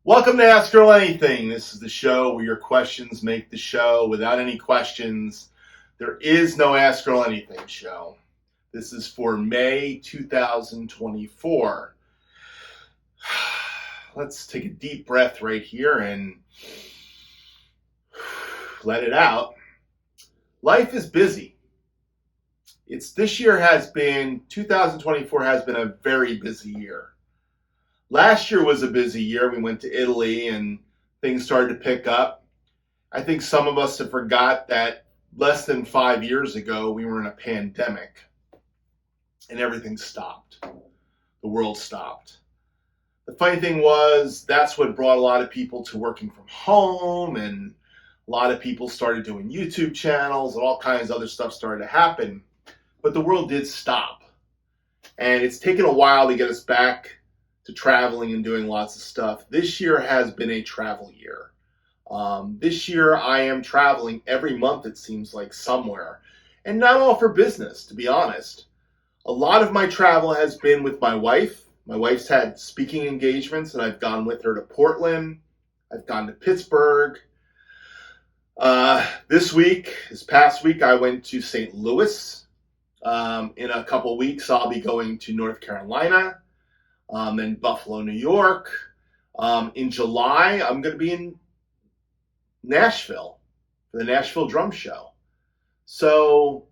Welcome to Ask Earl Anything. This is the show where your questions make the show. Without any questions, there is no Ask Earl Anything show. This is for May 2024. Let's take a deep breath right here and let it out. Life is busy. 2024 has been a very busy year. Last year was a busy year. We went to Italy and things started to pick up. I think some of us have forgot that less than 5 years ago, we were in a pandemic and everything stopped. The world stopped. The funny thing was, that's what brought a lot of people to working from home, and a lot of people started doing YouTube channels and all kinds of other stuff started to happen. But the world did stop. And it's taken a while to get us back to traveling and doing lots of stuff. This year has been a travel year. This year I am traveling every month, it seems like, somewhere. And not all for business, to be honest. A lot of my travel has been with my wife. My wife's had speaking engagements, and I've gone with her to Portland. I've gone to Pittsburgh. This past week, I went to St. Louis. In a couple weeks, I'll be going to North Carolina. Then Buffalo, New York. In July, I'm going to be in Nashville for the Nashville Drum Show. So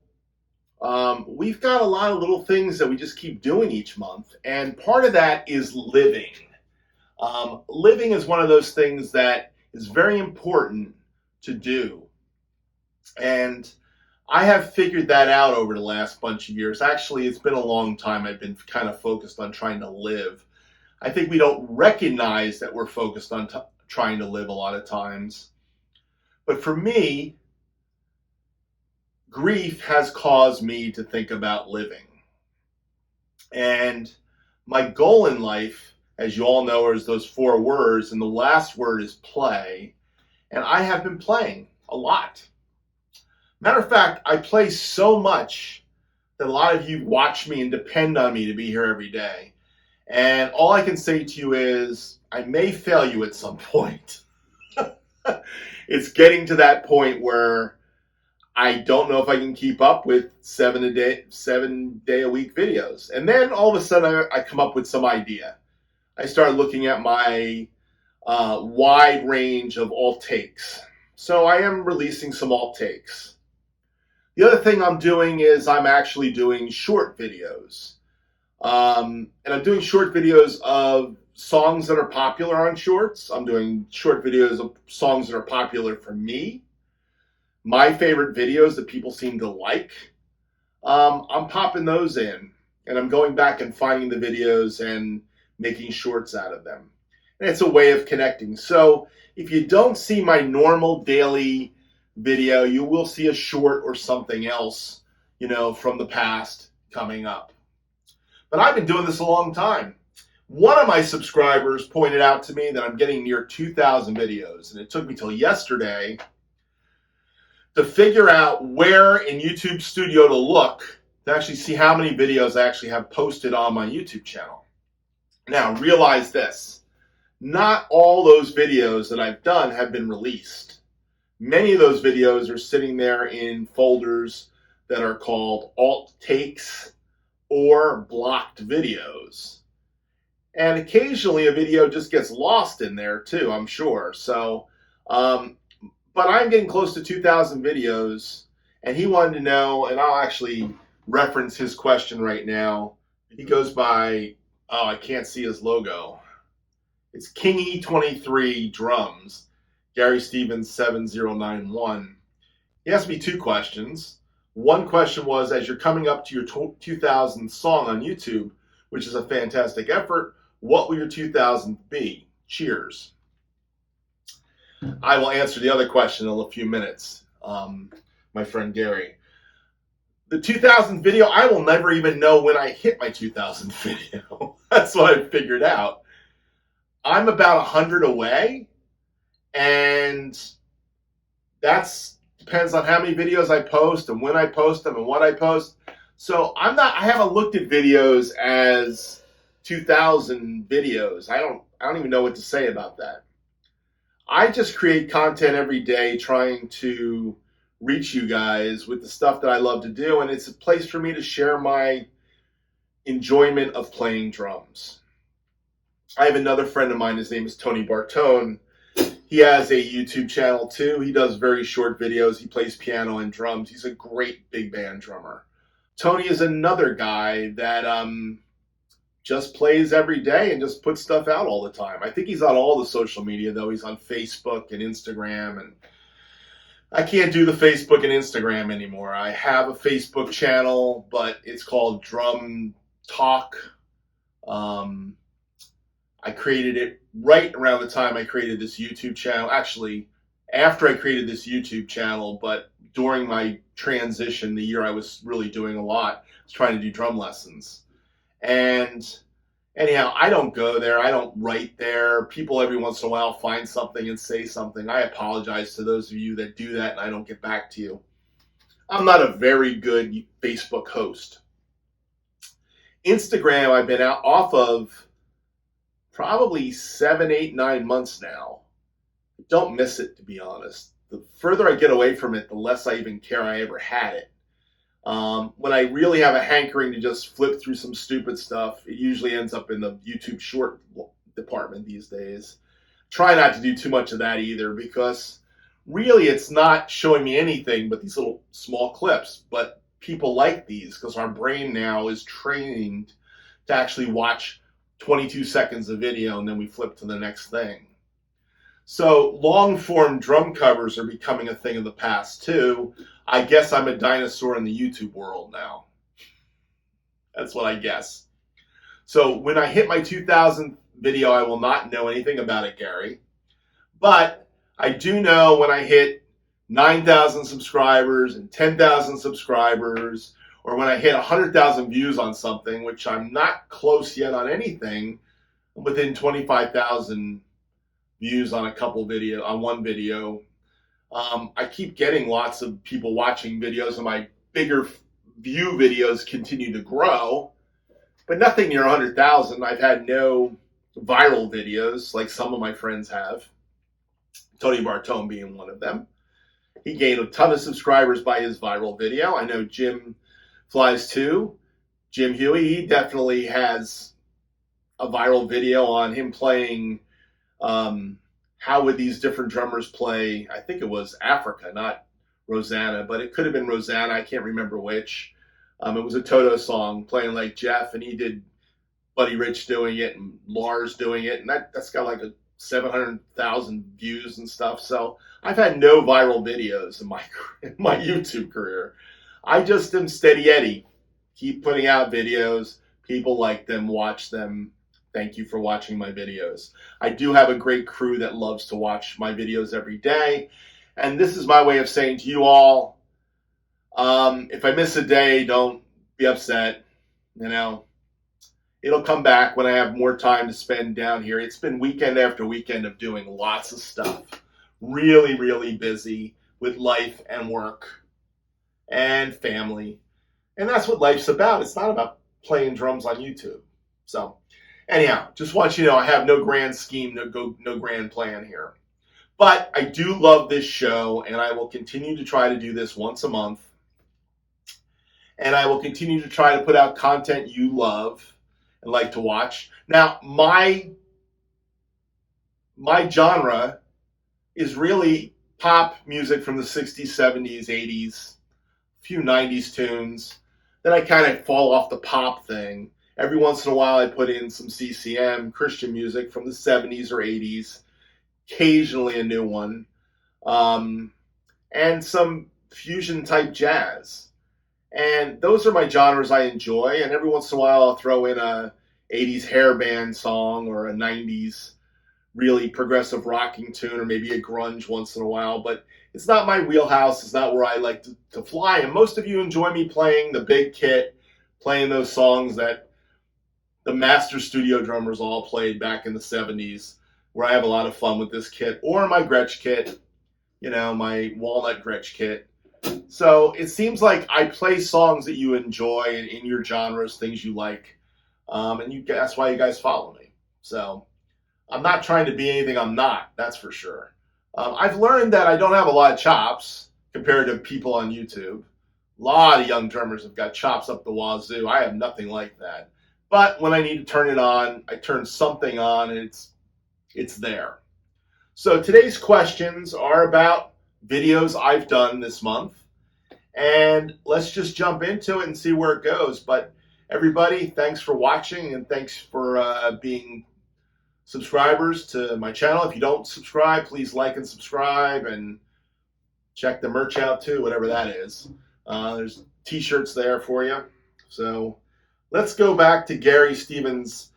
we've got a lot of little things that we just keep doing each month. And part of that is living. Living is one of those things that is very important to do. And I have figured that out over the last bunch of years. Actually, it's been a long time I've been kind of focused on trying to live. I think we don't recognize that we're focused on trying to live a lot of times. But for me, grief has caused me to think about living. And my goal in life, as you all know, is those 4 words, and the last word is play. And I have been playing a lot. Matter of fact, I play so much that a lot of you watch me and depend on me to be here every day. And all I can say to you is, I may fail you at some point. It's getting to that point where I don't know if I can keep up with 7 day a week videos. And then all of a sudden I come up with some idea. I start looking at my wide range of alt takes. So I am releasing some alt takes. The other thing I'm doing is I'm actually doing short videos. And I'm doing short videos of songs that are popular on shorts. I'm doing short videos of songs that are popular for me. My favorite videos that people seem to like. I'm popping those in. And I'm going back and finding the videos and making shorts out of them. And it's a way of connecting. So if you don't see my normal daily video, you will see a short or something else, from the past coming up. But I've been doing this a long time. One of my subscribers pointed out to me that I'm getting near 2,000 videos, and it took me till yesterday to figure out where in YouTube Studio to look to actually see how many videos I actually have posted on my YouTube channel. Now, realize this. Not all those videos that I've done have been released. Many of those videos are sitting there in folders that are called alt takes or blocked videos. And occasionally a video just gets lost in there too, I'm sure. So, but I'm getting close to 2,000 videos, and he wanted to know, and I'll actually reference his question right now. He goes by, I can't see his logo. It's King E23 Drums. Gary Stevens 7091. He asked me 2 questions. One question was, as you're coming up to your 2000th song on YouTube, which is a fantastic effort, what will your 2000th be? Cheers. I will answer the other question in a few minutes, my friend Gary. The 2000th video, I will never even know when I hit my 2000th video. That's what I figured out. I'm about 100 away. And that's depends on how many videos I post and when I post them and what I post. So I haven't looked at videos as 2,000 videos. I don't even know what to say about that. I just create content every day trying to reach you guys with the stuff that I love to do, and it's a place for me to share my enjoyment of playing drums. I have another friend of mine, his name is Tony Bartone. He has a YouTube channel too. He does very short videos. He plays piano and drums. He's a great big band drummer. Tony is another guy that just plays every day and just puts stuff out all the time. I think he's on all the social media though. He's on Facebook and Instagram, and I can't do the Facebook and Instagram anymore. I have a Facebook channel, but it's called Drum Talk. I created it right around the time I created this YouTube channel. Actually, after I created this YouTube channel, but during my transition, the year I was really doing a lot, I was trying to do drum lessons. And anyhow, I don't go there. I don't write there. People every once in a while find something and say something. I apologize to those of you that do that and I don't get back to you. I'm not a very good Facebook host. Instagram, I've been off of probably 7, 8, 9 months now. Don't miss it, to be honest. The further I get away from it, the less I even care I ever had it. When I really have a hankering to just flip through some stupid stuff, it usually ends up in the YouTube short department these days. Try not to do too much of that either, because really it's not showing me anything but these little small clips. But people like these because our brain now is trained to actually watch 22 seconds of video and then we flip to the next thing. So long form drum covers are becoming a thing of the past too. I guess I'm a dinosaur in the YouTube world now. That's what I guess. So when I hit my 2000th video, I will not know anything about it, Gary. But I do know when I hit 9,000 subscribers and 10,000 subscribers, or when I hit 100,000 views on something, which I'm not close yet on anything, within 25,000 views on one video. I keep getting lots of people watching videos, and my bigger view videos continue to grow, but nothing near 100,000. I've had no viral videos like some of my friends have, Tony Bartone being one of them. He gained a ton of subscribers by his viral video. I know Jim Flies 2, Jim Huey, he definitely has a viral video on him playing How Would These Different Drummers Play. I think it was Africa, not Rosanna, but it could have been Rosanna. I can't remember which. It was a Toto song, playing like Jeff, and he did Buddy Rich doing it and Lars doing it, and that's got like 700,000 views and stuff. So I've had no viral videos in my YouTube career. I just am steady Eddie. Keep putting out videos. People like them, watch them. Thank you for watching my videos. I do have a great crew that loves to watch my videos every day. And this is my way of saying to you all, if I miss a day, don't be upset. It'll come back when I have more time to spend down here. It's been weekend after weekend of doing lots of stuff. Really, really busy with life and work and family. And that's what life's about. It's not about playing drums on YouTube. So anyhow, just want you to know I have no grand scheme, no grand plan here. But I do love this show, and I will continue to try to do this once a month. And I will continue to try to put out content you love and like to watch. Now, my genre is really pop music from the 60s, 70s, 80s, a few 90s tunes. Then I kind of fall off the pop thing. Every once in a while I put in some CCM, Christian music from the 70s or 80s, occasionally a new one, and some fusion type jazz. And those are my genres I enjoy, and every once in a while I'll throw in a 80s hair band song or a 90s really progressive rocking tune, or maybe a grunge once in a while, but it's not my wheelhouse. It's not where I like to fly, and most of you enjoy me playing the big kit, playing those songs that the master studio drummers all played back in the 70s, where I have a lot of fun with this kit, or my Gretsch kit, my walnut Gretsch kit. So it seems like I play songs that you enjoy and in your genres, things you like. And that's why you guys follow me. So I'm not trying to be anything I'm not, that's for sure. I've learned that I don't have a lot of chops compared to people on YouTube. A lot of young drummers have got chops up the wazoo. I have nothing like that. But when I need to turn it on, I turn something on and it's there. So today's questions are about videos I've done this month. And let's just jump into it and see where it goes. But everybody, thanks for watching and thanks for being subscribers to my channel. If you don't subscribe, please like and subscribe and check the merch out too, whatever that is. There's t-shirts there for you. So let's go back to Gary Stevens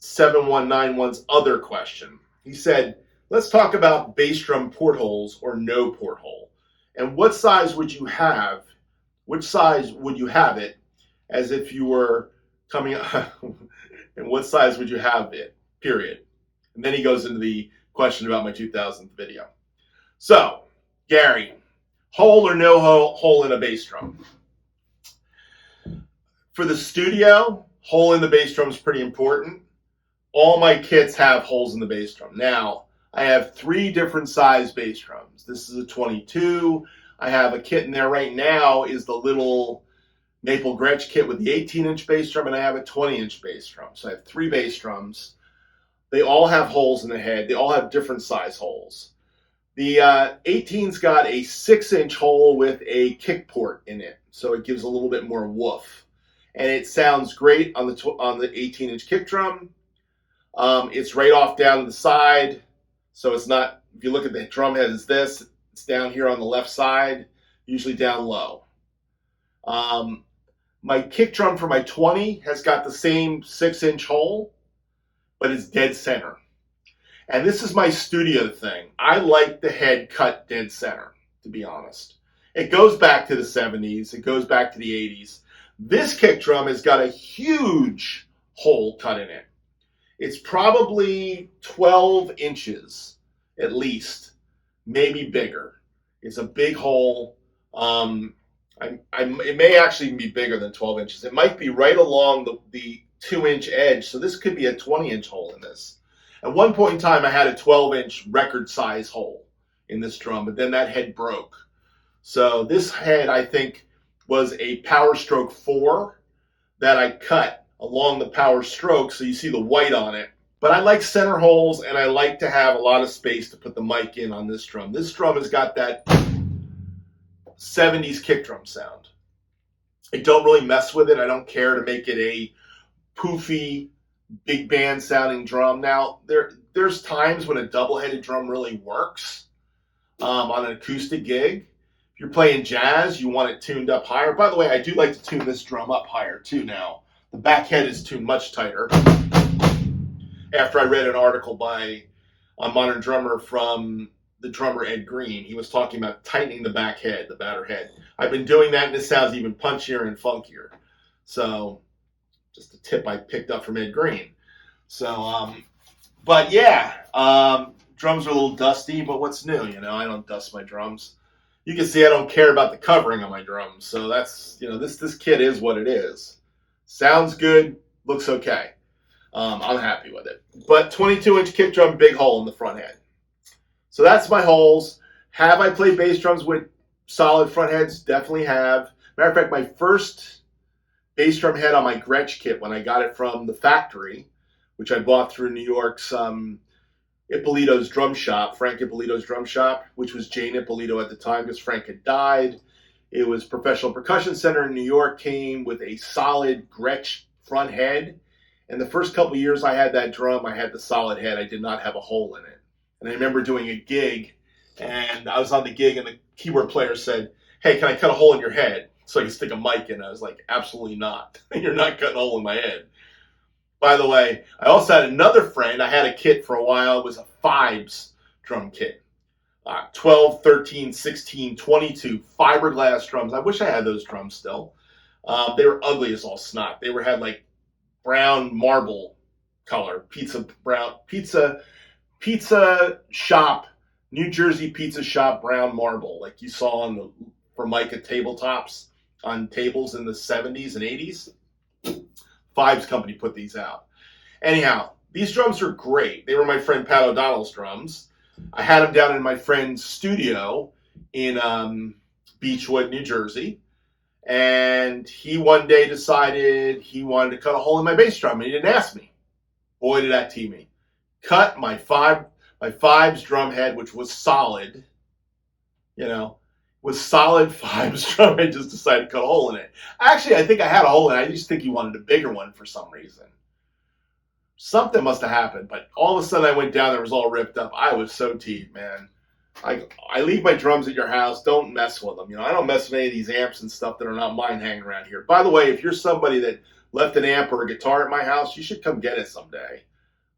7191's other question. He said, let's talk about bass drum portholes or no porthole. And what size would you have? Which size would you have it as if you were coming and what size would you have it? Period. And then he goes into the question about my 2000th video. So, Gary, hole or no hole in a bass drum? For the studio, hole in the bass drum is pretty important. All my kits have holes in the bass drum. Now, I have 3 different size bass drums. This is a 22. I have a kit in there right now is the little Maple Gretsch kit with the 18-inch bass drum, and I have a 20-inch bass drum. So I have 3 bass drums. They all have holes in the head. They all have different size holes. The 18's got a 6-inch hole with a kick port in it, so it gives a little bit more woof. And it sounds great on the 18-inch kick drum. It's right off down to the side, so it's not, if you look at the drum head, it's this. It's down here on the left side, usually down low. My kick drum for my 20 has got the same 6-inch hole, but it's dead center. And this is my studio thing. I like the head cut dead center, to be honest. It goes back to the 70s. It goes back to the 80s. This kick drum has got a huge hole cut in it. It's probably 12 inches at least, maybe bigger. It's a big hole. It may actually be bigger than 12 inches. It might be right along the 2-inch edge, so this could be a 20-inch hole in this. At one point in time, I had a 12-inch record size hole in this drum, but then that head broke. So this head, I think, was a Power Stroke 4 that I cut along the Power Stroke, so you see the white on it. But I like center holes, and I like to have a lot of space to put the mic in on this drum. This drum has got that 70s kick drum sound. I don't really mess with it. I don't care to make it a poofy, big band sounding drum. Now, there's times when a double-headed drum really works on an acoustic gig. If you're playing jazz, you want it tuned up higher. By the way, I do like to tune this drum up higher too now. The back head is tuned much tighter. After I read an article by a Modern Drummer from the drummer Ed Green, he was talking about tightening the back head, the batter head. I've been doing that, and this sounds even punchier and funkier. So, just a tip I picked up from Ed Green. So, but yeah, drums are a little dusty, but what's new? You know, I don't dust my drums. You can see I don't care about the covering on my drums. So that's, you know, this kit is what it is. Sounds good, looks okay. I'm happy with it. But 22-inch kick drum, big hole in the front head. So that's my holes. Have I played bass drums with solid front heads? Definitely have. Matter of fact, my first bass drum head on my Gretsch kit when I got it from the factory, which I bought through New York's Ippolito's drum shop, Frank Ippolito's drum shop, which was Jane Ippolito at the time because Frank had died. It was Professional Percussion Center in New York, came with a solid Gretsch front head. And the first couple years I had that drum, I had the solid head. I did not have a hole in it. And I remember doing a gig, and I was on the gig, and the keyboard player said, "Hey, can I cut a hole in your head so I can stick a mic in?" I was like, absolutely not. You're not cutting a hole in my head. By the way, I also had another friend. I had a kit for a while. It was a Fibes drum kit. 12, 13, 16, 22 fiberglass drums. I wish I had those drums still. They were ugly as all snot. They had like brown marble color, pizza shop, New Jersey pizza shop brown marble, like you saw on the Formica tabletops on tables in the 70s and 80s. Fibes Company put these out. Anyhow, these drums are great. They were my friend Pat O'Donnell's drums. I had them down in my friend's studio in Beechwood, New Jersey. And he one day decided he wanted to cut a hole in my bass drum, and he didn't ask me. Boy, did that tee me. Cut my Fibes drum head, which was solid, was solid Fibes drum. I just decided to cut a hole in it. Actually, I think I had a hole in it. I just think he wanted a bigger one for some reason. Something must have happened, but all of a sudden I went down there, it was all ripped up. I was so teed, man. I leave my drums at your house. Don't mess with them. I don't mess with any of these amps and stuff that are not mine hanging around here. By the way, if you're somebody that left an amp or a guitar at my house, you should come get it someday.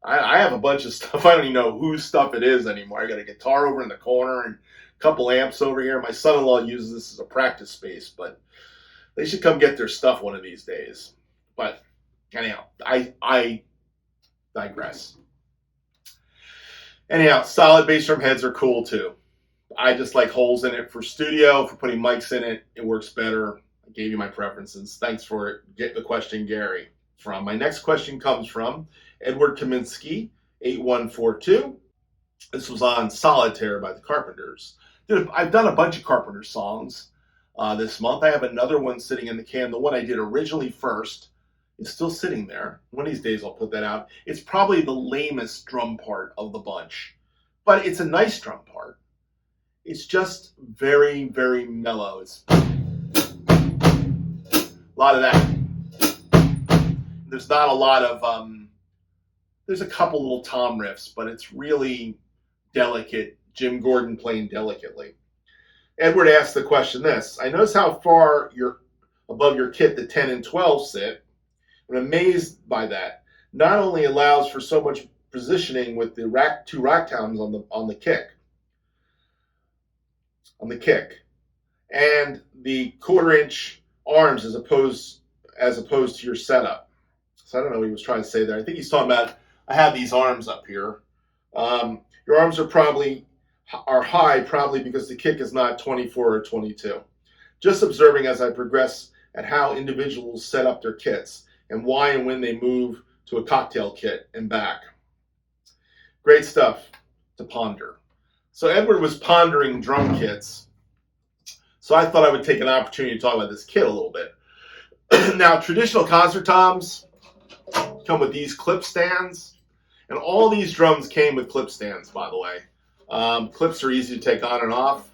I have a bunch of stuff. I don't even know whose stuff it is anymore. I got a guitar over in the corner and a couple amps over here. My son-in-law uses this as a practice space, but they should come get their stuff one of these days. But anyhow, I digress. Anyhow, solid bass drum heads are cool too. I just like holes in it for studio, for putting mics in it. It works better. I gave you my preferences. Thanks for getting the question, Gary. My next question comes from Edward Kaminsky, 8142. This was on Solitaire by the Carpenters. I've done a bunch of Carpenter songs this month. I have another one sitting in the can. The one I did originally first is still sitting there. One of these days I'll put that out. It's probably the lamest drum part of the bunch, but it's a nice drum part. It's just very, very mellow. It's a lot of that. There's not a lot of, there's a couple little tom riffs, but it's really delicate. Jim Gordon playing delicately. Edward asked the question this: I notice how far above your kit the 10 and 12 sit. I'm amazed by that. Not only allows for so much positioning with the two rack toms on the kick, and the 1/4-inch arms as opposed to your setup. So I don't know what he was trying to say there. I think he's talking about, I have these arms up here. Your arms are high probably because the kick is not 24 or 22. Just observing as I progress at how individuals set up their kits and why and when they move to a cocktail kit and back. Great stuff to ponder. So Edward was pondering drum kits. So I thought I would take an opportunity to talk about this kit a little bit. Now, traditional concert toms come with these clip stands. And all these drums came with clip stands, by the way. Clips are easy to take on and off.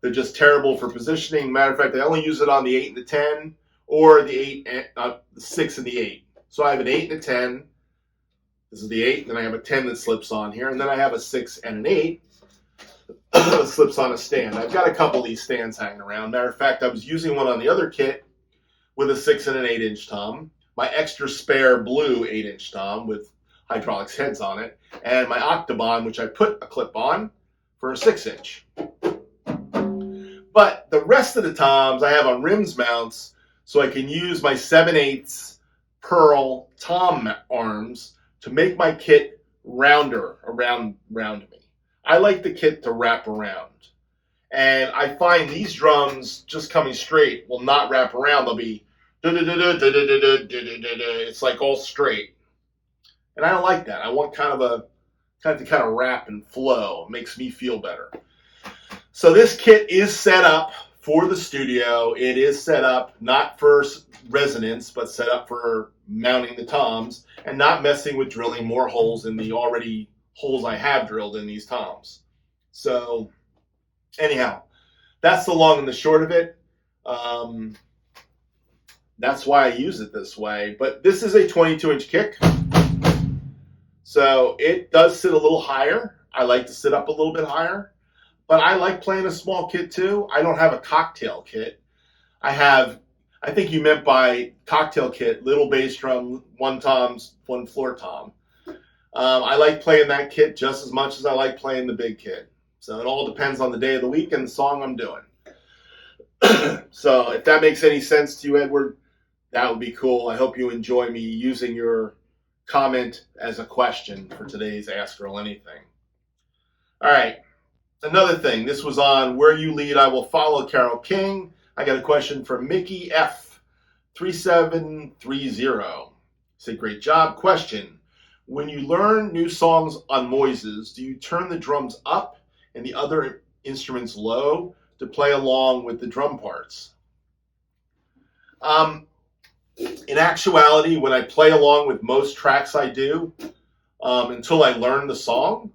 They're just terrible for positioning. Matter of fact, I only use it on the 8 and the 10, or the 6 and the 8. So I have an 8 and a 10. This is the 8, and then I have a 10 that slips on here, and then I have a 6 and an 8 that slips on a stand. I've got a couple of these stands hanging around. Matter of fact, I was using one on the other kit with a 6 and an 8-inch tom, my extra spare blue 8-inch tom with hydraulics heads on it, and my Octobon, which I put a clip on for a 6-inch. But the rest of the toms I have on rims mounts, so I can use my 7/8 Pearl tom arms to make my kit rounder around me. I like the kit to wrap around. And I find these drums just coming straight will not wrap around. They'll be it's like all straight. And I don't like that. I want kind of wrap and flow. It makes me feel better. So this kit is set up for the studio. It is set up not for resonance, but set up for mounting the toms and not messing with drilling more holes in the already holes I have drilled in these toms. So anyhow, that's the long and the short of it. That's why I use it this way. But this is a 22-inch kick. So it does sit a little higher. I like to sit up a little bit higher. But I like playing a small kit too. I don't have a cocktail kit. I think you meant by cocktail kit, little bass drum, 1 toms, 1 floor tom. I like playing that kit just as much as I like playing the big kit. So it all depends on the day of the week and the song I'm doing. So if that makes any sense to you, Edward, that would be cool. I hope you enjoy me using your comment as a question for today's Ask Earl Anything. All right. Another thing, this was on Where You Lead, I Will Follow, Carole King. I got a question from Mickey F. 3730. Say, great job. Question. When you learn new songs on Moises, do you turn the drums up and the other instruments low to play along with the drum parts? In actuality, when I play along with most tracks I do, until I learn the song,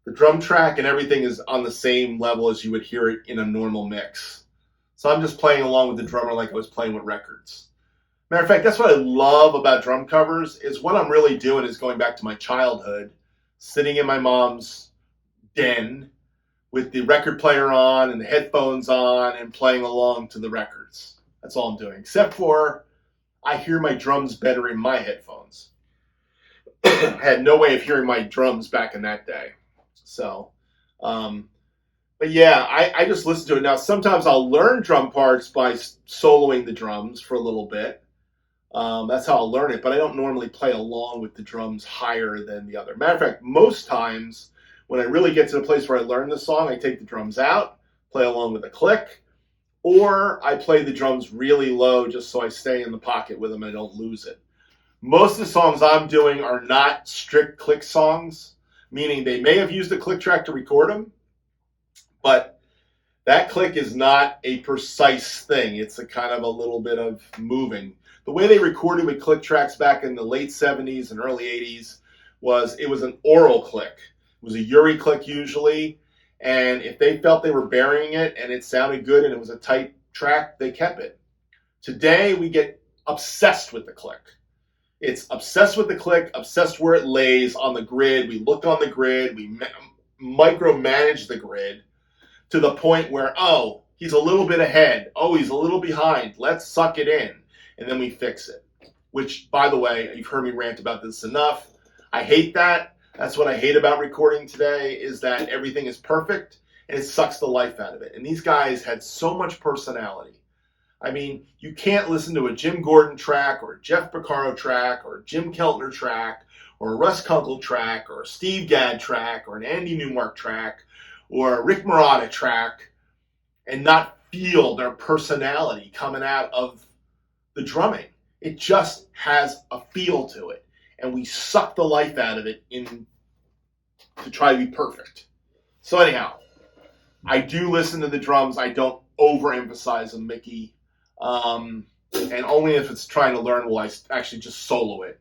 the drum track and everything is on the same level as you would hear it in a normal mix. So I'm just playing along with the drummer like I was playing with records. Matter of fact, that's what I love about drum covers, is what I'm really doing is going back to my childhood, sitting in my mom's den with the record player on and the headphones on and playing along to the records. That's all I'm doing, except for I hear my drums better in my headphones. I had no way of hearing my drums back in that day. So, but yeah, I just listen to it. Now, sometimes I'll learn drum parts by soloing the drums for a little bit. That's how I'll learn it, but I don't normally play along with the drums higher than the other. Matter of fact, most times when I really get to the place where I learn the song, I take the drums out, play along with a click, or I play the drums really low just so I stay in the pocket with them and I don't lose it. Most of the songs I'm doing are not strict click songs, meaning they may have used a click track to record them, but that click is not a precise thing. It's a kind of a little bit of moving. The way they recorded with click tracks back in the late 70s and early 80s was it was an oral click. It was a Uri click usually, and if they felt they were burying it and it sounded good and it was a tight track, they kept it. Today, we get obsessed with the click. It's obsessed with the click, obsessed where it lays on the grid. We look on the grid, we micromanage the grid to the point where, oh, he's a little bit ahead. Oh, he's a little behind. Let's suck it in. And then we fix it. Which, by the way, you've heard me rant about this enough. I hate that. That's what I hate about recording today, is that everything is perfect and it sucks the life out of it. And these guys had so much personality. I mean, you can't listen to a Jim Gordon track or a Jeff Porcaro track or a Jim Keltner track or a Russ Kunkel track or a Steve Gadd track or an Andy Newmark track or a Rick Marotta track and not feel their personality coming out of the drumming. It just has a feel to it, and we suck the life out of it to try to be perfect. So anyhow, I do listen to the drums. I don't overemphasize them, Mickey, and only if it's trying to learn will I actually just solo it.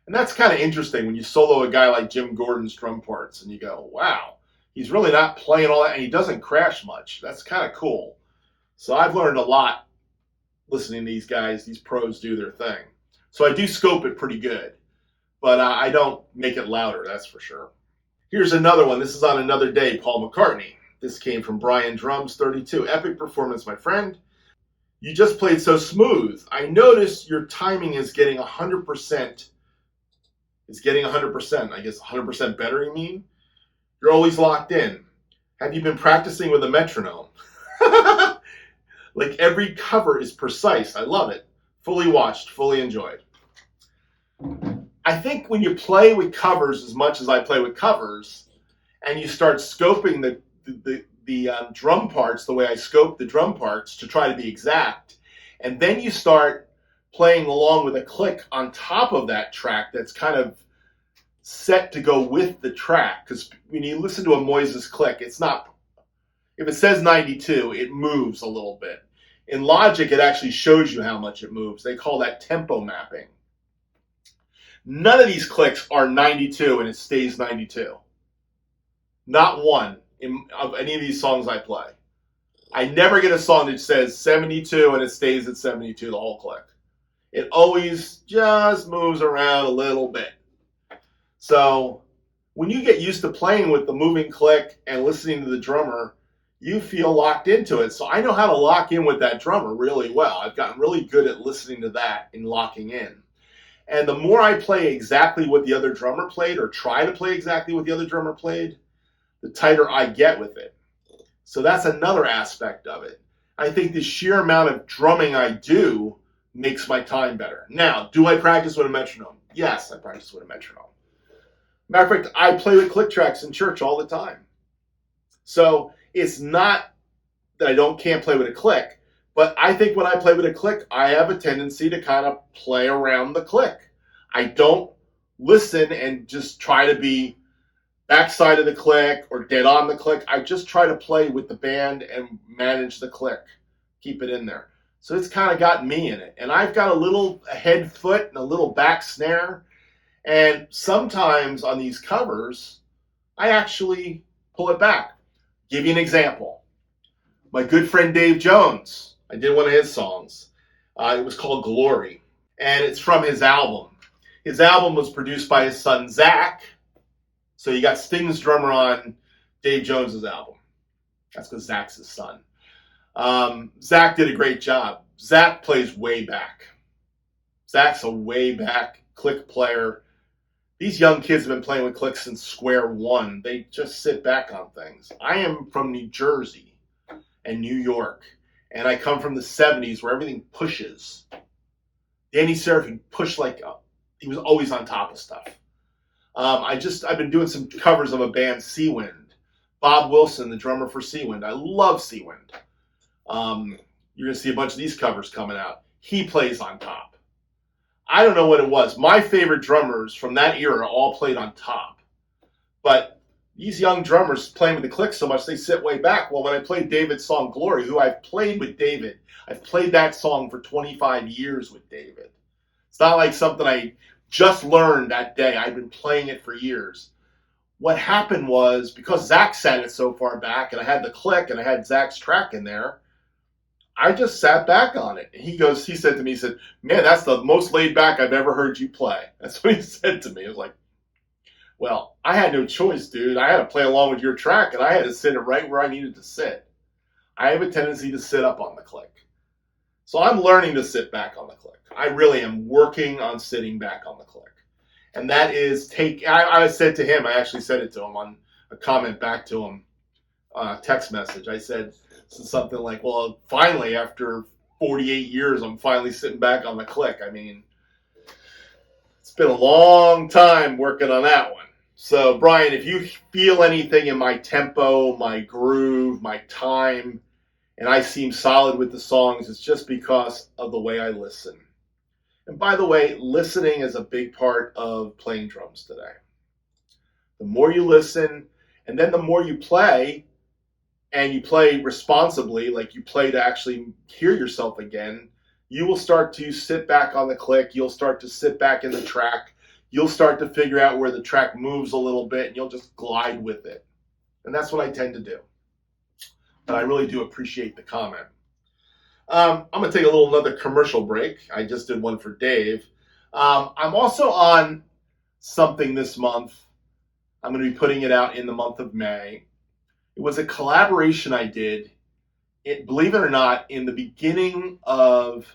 And that's kind of interesting when you solo a guy like Jim Gordon's drum parts and you go, wow, he's really not playing all that, and he doesn't crash much. That's kind of cool. So I've learned a lot listening to these guys, these pros do their thing. So I do scope it pretty good, but I don't make it louder, that's for sure. Here's another one. This is on another day, Paul McCartney. This came from Brian Drums 32. Epic performance, my friend. You just played so smooth. I noticed your timing is getting 100%. It's getting 100%. I guess 100% better, you mean? You're always locked in. Have you been practicing with a metronome? Like every cover is precise. I love it. Fully watched, fully enjoyed. I think when you play with covers as much as I play with covers, and you start scoping the drum parts the way I scope the drum parts to try to be exact, and then you start playing along with a click on top of that track that's kind of set to go with the track. Because when you listen to a Moises click, it's not, if it says 92, it moves a little bit. In Logic, it actually shows you how much it moves. They call that tempo mapping. None of these clicks are 92 and it stays 92. Not one of any of these songs I play. I never get a song that says 72 and it stays at 72 the whole click. It always just moves around a little bit. So when you get used to playing with the moving click and listening to the drummer, you feel locked into it. So I know how to lock in with that drummer really well. I've gotten really good at listening to that and locking in. And the more I play exactly what the other drummer played, or try to play exactly what the other drummer played, the tighter I get with it. So that's another aspect of it. I think the sheer amount of drumming I do makes my time better. Now, do I practice with a metronome? Yes, I practice with a metronome. Matter of fact, I play with click tracks in church all the time. So it's not that I can't play with a click, but I think when I play with a click, I have a tendency to kind of play around the click. I don't listen and just try to be backside of the click or dead on the click. I just try to play with the band and manage the click, keep it in there. So it's kind of got me in it. And I've got a little head foot and a little back snare. And sometimes on these covers, I actually pull it back. Give you an example. My good friend Dave Jones, I did one of his songs. It was called Glory. And it's from his album. His album was produced by his son, Zach. So you got Sting's drummer on Dave Jones's album. That's because Zach's his son. Zach did a great job. Zach plays way back. Zach's a way back click player. These young kids have been playing with clicks since square one. They just sit back on things. I am from New Jersey and New York, and I come from the 70s where everything pushes. Danny Seraphine pushed like he was always on top of stuff. I've been doing some covers of a band, Seawind. Bob Wilson, the drummer for Seawind. I love Seawind. You're going to see a bunch of these covers coming out. He plays on top. I don't know what it was. My favorite drummers from that era all played on top. But these young drummers playing with the click so much, they sit way back. Well, when I played David's song, Glory, who I've played with David, I've played that song for 25 years with David. It's not like something I just learned that day. I've been playing it for years. What happened was, because Zach sat it so far back, and I had the click, and I had Zach's track in there, I just sat back on it. And he said to me, man, that's the most laid back I've ever heard you play. That's what he said to me. I was like, well, I had no choice, dude. I had to play along with your track, and I had to sit it right where I needed to sit. I have a tendency to sit up on the click. So I'm learning to sit back on the click. I really am working on sitting back on the click. And that is I said to him, I actually said it to him on a comment back to him, text message. I said something like, well, finally, after 48 years, I'm finally sitting back on the click. I mean, it's been a long time working on that one. So, Brian, if you feel anything in my tempo, my groove, my time, and I seem solid with the songs, it's just because of the way I listen. And by the way, listening is a big part of playing drums today. The more you listen, and then the more you play, and you play responsibly, like you play to actually hear yourself again, you will start to sit back on the click. You'll start to sit back in the track. You'll start to figure out where the track moves a little bit, and you'll just glide with it. And that's what I tend to do. But I really do appreciate the comment. I'm going to take another commercial break. I just did one for Dave. I'm also on something this month. I'm going to be putting it out in the month of May. It was a collaboration I did, believe it or not, in the beginning of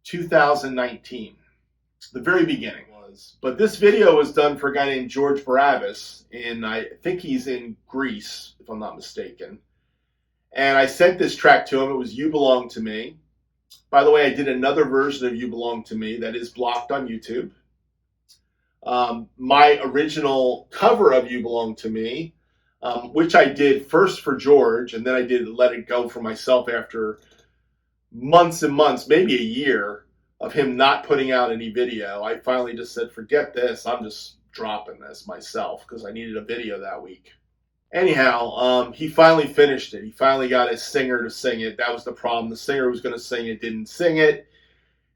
2019. The very beginning was. But this video was done for a guy named George Barabbas, I think he's in Greece, if I'm not mistaken. And I sent this track to him. It was You Belong to Me. By the way, I did another version of You Belong to Me that is blocked on YouTube. My original cover of You Belong to Me, which I did first for George, and then I did Let It Go for myself after months and months, maybe a year, of him not putting out any video. I finally just said, forget this. I'm just dropping this myself because I needed a video that week. Anyhow, he finally finished it. He finally got his singer to sing it. That was the problem. The singer who was going to sing it didn't sing it.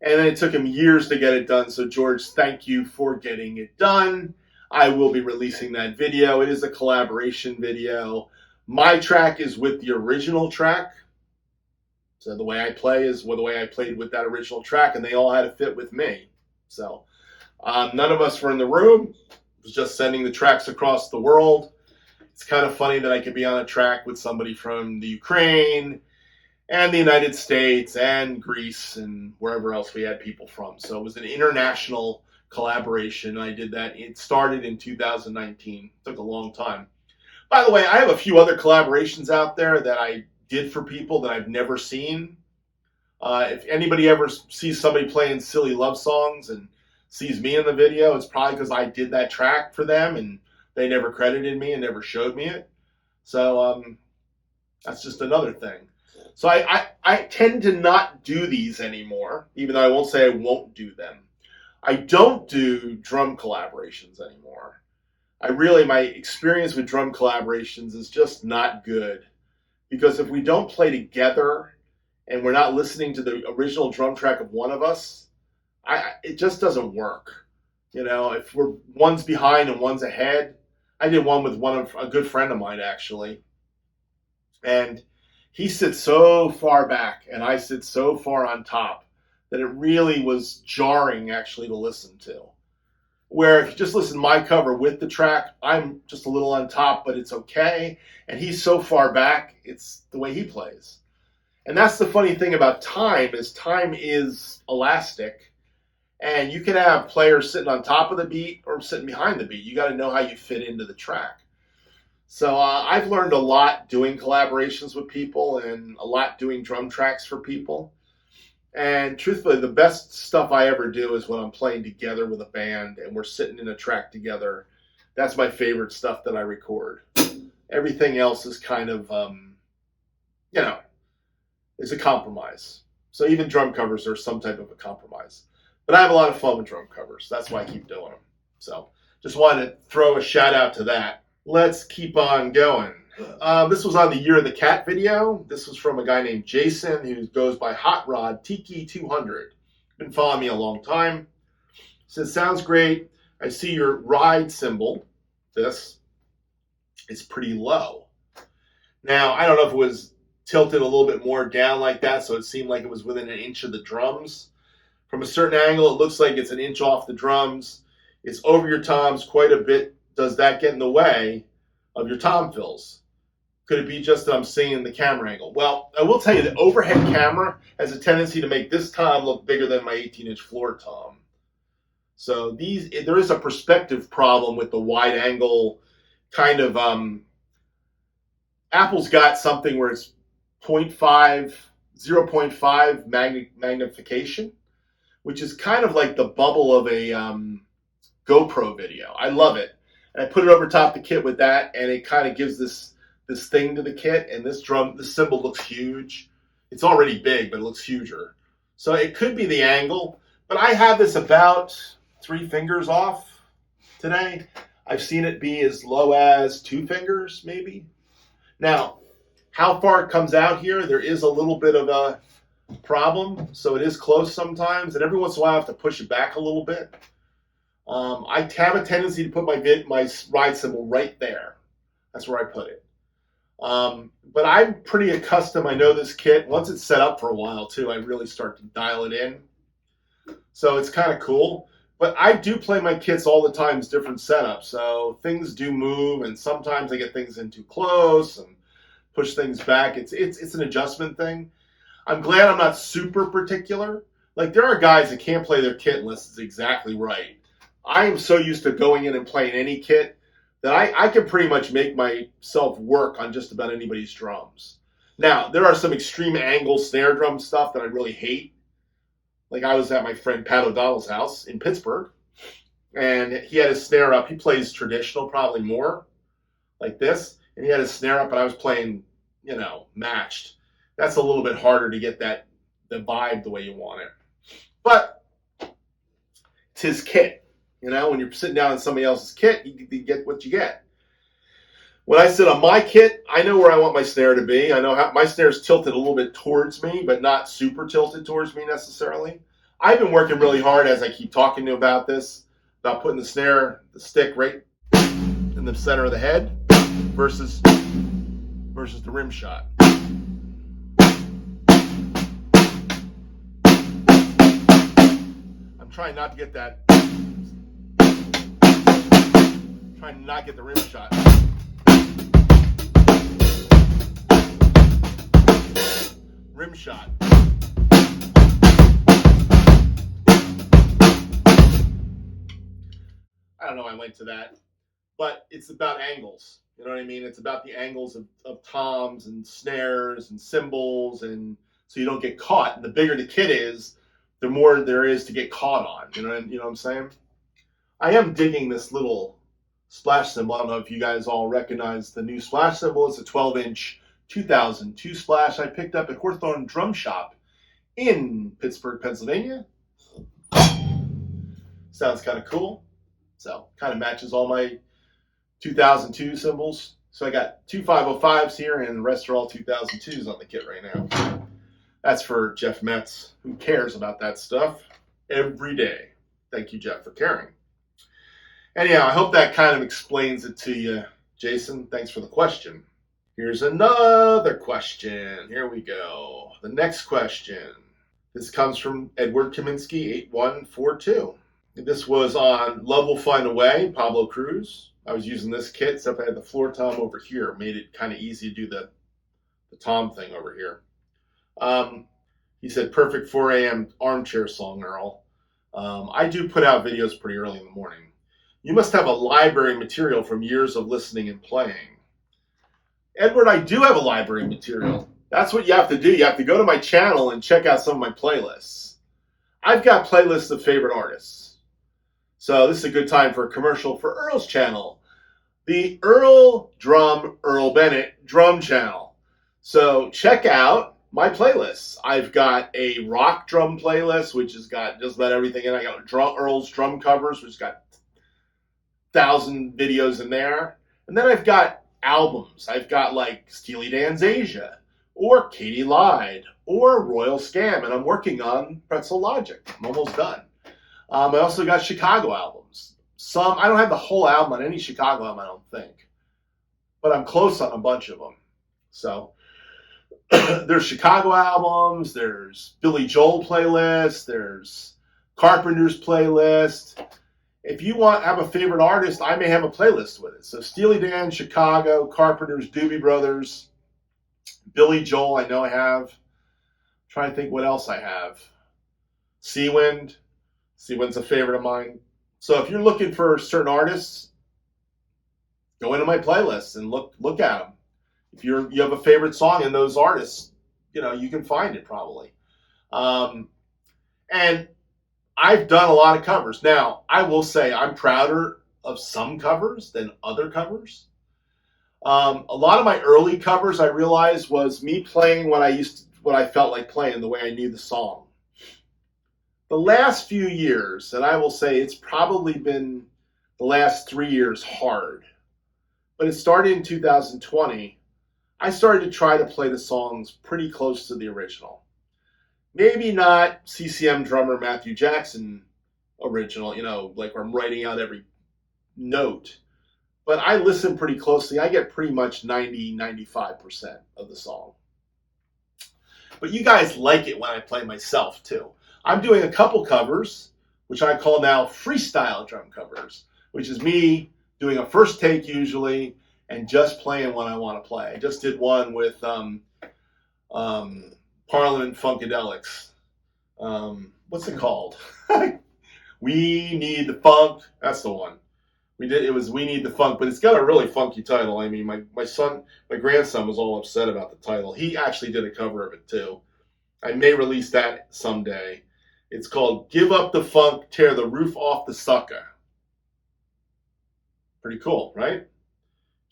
And then it took him years to get it done. So, George, thank you for getting it done. I will be releasing that video. It is a collaboration video. My track is with the original track. So the way I play is the way I played with that original track, and they all had to fit with me. So none of us were in the room. It was just sending the tracks across the world. It's kind of funny that I could be on a track with somebody from the Ukraine and the United States and Greece and wherever else we had people from. So it was an international collaboration. I did that. It started in 2019. It took a long time. By the way, I have a few other collaborations out there that I did for people that I've never seen. If anybody ever sees somebody playing silly love songs and sees me in the video, it's probably because I did that track for them and they never credited me and never showed me it. So that's just another thing. So I tend to not do these anymore, even though I won't say I won't do them. I don't do drum collaborations anymore. My experience with drum collaborations is just not good, because if we don't play together and we're not listening to the original drum track of one of us, it just doesn't work. If one's behind and one's ahead. I did one with a good friend of mine, actually, and he sits so far back and I sit so far on top that it really was jarring, actually, to listen to. Where if you just listen to my cover with the track, I'm just a little on top, but it's okay. And he's so far back, it's the way he plays. And that's the funny thing about time is elastic. And you can have players sitting on top of the beat or sitting behind the beat. You got to know how you fit into the track. So I've learned a lot doing collaborations with people and a lot doing drum tracks for people. And truthfully, the best stuff I ever do is when I'm playing together with a band and we're sitting in a track together. That's my favorite stuff that I record. Everything else is kind of, is a compromise. So even drum covers are some type of a compromise. But I have a lot of fun with drum covers. That's why I keep doing them. So just wanted to throw a shout out to that. Let's keep on going. This was on the Year of the Cat video. This was from a guy named Jason who goes by Hot Rod Tiki 200. Been following me a long time. Says, sounds great. I see your ride cymbal. This is pretty low. Now, I don't know if it was tilted a little bit more down like that, so it seemed like it was within an inch of the drums. From a certain angle, it looks like it's an inch off the drums. It's over your toms quite a bit. Does that get in the way of your tom fills? Could it be just that I'm seeing the camera angle? Well, I will tell you the overhead camera has a tendency to make this tom look bigger than my 18-inch floor tom. So there is a perspective problem with the wide angle kind of. Apple's got something where it's 0.5 magnification, which is kind of like the bubble of a GoPro video. I love it. And I put it over top the kit with that, and it kind of gives this thing to the kit, and this cymbal looks huge. It's already big, but it looks huger. So it could be the angle, but I have this about 3 fingers off today. I've seen it be as low as 2 fingers, maybe. Now, how far it comes out here, there is a little bit of a problem, so it is close sometimes, and every once in a while I have to push it back a little bit. I have a tendency to put my ride cymbal right there. That's where I put it. But I'm pretty accustomed. I know this kit. Once it's set up for a while, too, I really start to dial it in. So it's kind of cool. But I do play my kits all the time, different setups. So things do move, and sometimes I get things in too close and push things back. It's an adjustment thing. I'm glad I'm not super particular. Like, there are guys that can't play their kit unless it's exactly right. I am so used to going in and playing any kit that I can pretty much make myself work on just about anybody's drums. Now, there are some extreme angle snare drum stuff that I really hate. Like, I was at my friend Pat O'Donnell's house in Pittsburgh, and he had his snare up. He plays traditional probably more, like this, and he had his snare up, and I was playing, matched. That's a little bit harder to get the vibe the way you want it. But it's his kit. When you're sitting down in somebody else's kit, you get what you get. When I sit on my kit, I know where I want my snare to be. I know how my snare is tilted a little bit towards me, but not super tilted towards me necessarily. I've been working really hard as I keep talking to you about this, about putting the stick right in the center of the head versus the rim shot. I'm trying not to get that. Trying to not get the rim shot. Rim shot. I don't know why I went to that. But it's about angles. You know what I mean? It's about the angles of toms and snares and cymbals, and so you don't get caught. And the bigger the kit is, the more there is to get caught on. You know what I'm saying? I am digging this little splash cymbal. I don't know if you guys all recognize the new splash cymbal. It's a 12-inch 2002 splash I picked up at Hawthorne Drum Shop in Pittsburgh, Pennsylvania. Sounds kind of cool. So kind of matches all my 2002 cymbals. So I got two 505s here, and the rest are all 2002s on the kit right now. That's for Jeff Metz, who cares about that stuff every day. Thank you, Jeff, for caring. Anyhow, I hope that kind of explains it to you, Jason. Thanks for the question. Here's another question. Here we go. The next question. This comes from Edward Kaminsky, 8142. This was on Love Will Find a Way, Pablo Cruz. I was using this kit, except I had the floor tom over here. Made it kind of easy to do the tom thing over here. He said, perfect 4 a.m. armchair song, Earl. I do put out videos pretty early in the morning. You must have a library material from years of listening and playing. Edward, I do have a library material. That's what you have to do. You have to go to my channel and check out some of my playlists. I've got playlists of favorite artists. So this is a good time for a commercial for Earl's channel. The Earldrum, Earl Bennett drum channel. So check out my playlists. I've got a rock drum playlist, which has got just about everything in. I got Earl's drum covers, which has got 1,000 videos in there. And then I've got albums. I've got like Steely Dan's Asia, or Katie Lied, or Royal Scam, and I'm working on Pretzel Logic. I'm almost done. I also got Chicago albums. I don't have the whole album on any Chicago album, I don't think. But I'm close on a bunch of them. So there's Chicago albums, there's Billy Joel playlist, there's Carpenter's playlist. If you have a favorite artist, I may have a playlist with it. So Steely Dan, Chicago, Carpenters, Doobie Brothers, Billy Joel, I know I have. I'm trying to think what else I have. Seawind. Seawind's a favorite of mine. So if you're looking for certain artists, go into my playlists and look at them. If you have a favorite song in those artists, you can find it probably. And I've done a lot of covers. Now, I will say I'm prouder of some covers than other covers. A lot of my early covers, I realized, was me playing what I felt like playing, the way I knew the song. The last few years, and I will say it's probably been the last 3 years hard, but it started in 2020. I started to try to play the songs pretty close to the original. Maybe not CCM drummer Matthew Jackson original, like where I'm writing out every note. But I listen pretty closely. I get pretty much 90-95% of the song. But you guys like it when I play myself too. I'm doing a couple covers, which I call now freestyle drum covers, which is me doing a first take usually and just playing what I want to play. I just did one with Parliament Funkadelics. What's it called? We Need the Funk. That's the one. It was We Need the Funk, but it's got a really funky title. I mean, my grandson was all upset about the title. He actually did a cover of it too. I may release that someday. It's called Give Up the Funk, Tear the Roof Off the Sucker. Pretty cool, right?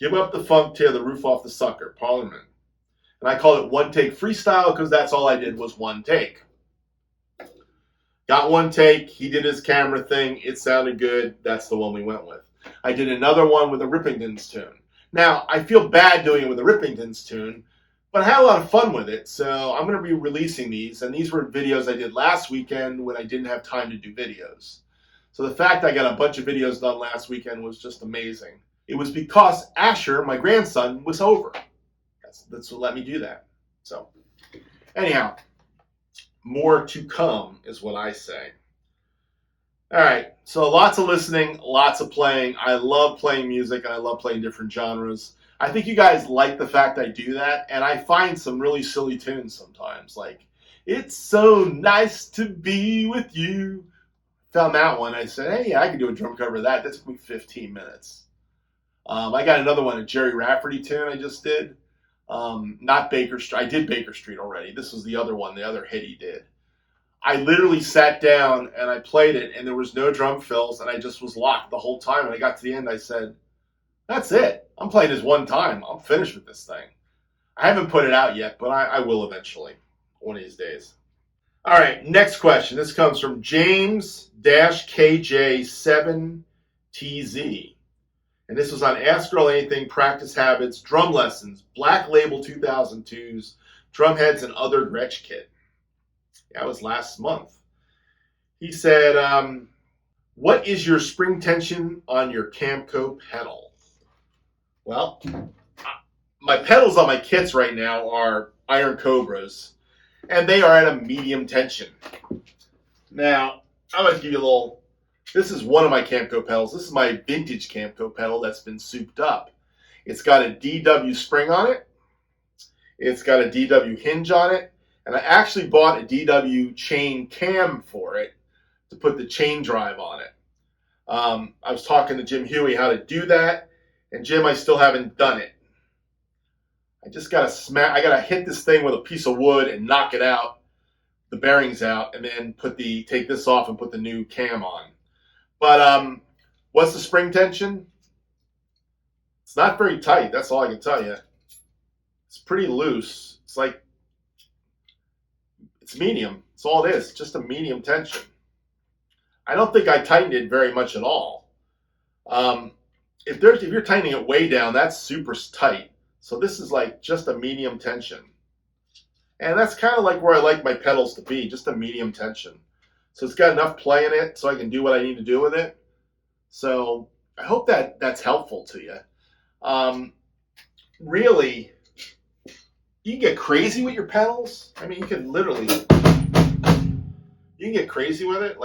Give Up the Funk, Tear the Roof Off the Sucker, Parliament. And I call it one take freestyle because that's all I did was one take. Got one take. He did his camera thing. It sounded good. That's the one we went with. I did another one with a Rippingtons tune. Now, I feel bad doing it with a Rippingtons tune, but I had a lot of fun with it. So I'm going to be releasing these. And these were videos I did last weekend when I didn't have time to do videos. So the fact I got a bunch of videos done last weekend was just amazing. It was because Asher, my grandson, was over. That's what let me do that. So anyhow, more to come is what I say. All right, so lots of listening, lots of playing. I love playing music, and I love playing different genres. I think you guys like the fact I do that, and I find some really silly tunes sometimes, like, It's So Nice to Be With You. Found that one. I said, hey, I can do a drum cover of that. That took me 15 minutes. I got another one, a Jerry Rafferty tune I just did. Not Baker Street. I did Baker Street already. This was the other one, the other hit he did. I literally sat down and I played it, and there was no drum fills, and I just was locked the whole time. And I got to the end, I said, that's it. I'm playing this one time. I'm finished with this thing. I haven't put it out yet, but I will eventually, one of these days. All right, next question. This comes from James-KJ7TZ. And this was on Ask Earl Anything, Practice Habits, Drum Lessons, Black Label 2002s, Drum Heads, and Other Gretsch Kit. That was last month. He said, what is your spring tension on your Camco pedal? Well, my pedals on my kits right now are Iron Cobras, and they are at a medium tension. Now, I'm going to give you a little, this is one of my Camco pedals. This is my vintage Camco pedal that's been souped up. It's got a DW spring on it. It's got a DW hinge on it. And I actually bought a DW chain cam for it to put the chain drive on it. I was talking to Jim Huey how to do that. And Jim, I still haven't done it. I just got to I got to hit this thing with a piece of wood and knock it out, the bearings out, and then take this off and put the new cam on. But what's the spring tension? It's not very tight. That's all I can tell you. It's pretty loose. It's like, it's medium. That's all it is. Just a medium tension. I don't think I tightened it very much at all. If you're tightening it way down, that's super tight. So this is like just a medium tension. And that's kind of like where I like my pedals to be, just a medium tension. So it's got enough play in it so I can do what I need to do with it. So I hope that's helpful to you. Really, you can get crazy with your pedals. I mean, you can get crazy with it.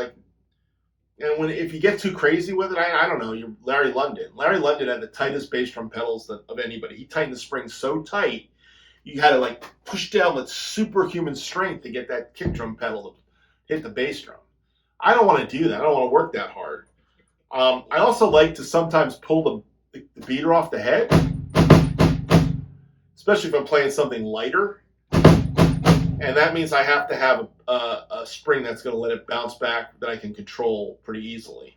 And if you get too crazy with it, I don't know, you're Larry London. Larry London had the tightest bass drum pedals of anybody. He tightened the spring so tight, you had to push down with superhuman strength to get that kick drum pedal to hit the bass drum. I don't want to do that. I don't want to work that hard. I also like to sometimes pull the beater off the head, especially if I'm playing something lighter. And that means I have to have a spring that's going to let it bounce back that I can control pretty easily.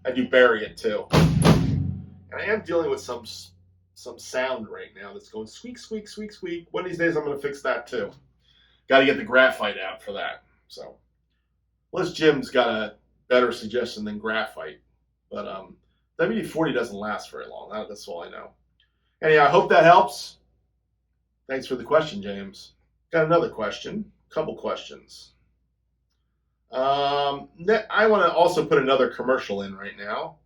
I do bury it too. And I am dealing with some sound right now that's going squeak, squeak, squeak, squeak. One of these days I'm going to fix that too. Got to get the graphite out for that. So, unless Jim's got a better suggestion than graphite. But WD-40 doesn't last very long. That's all I know. Anyhow, I hope that helps. Thanks for the question, James. Got another question. Couple questions. I want to also put another commercial in right now.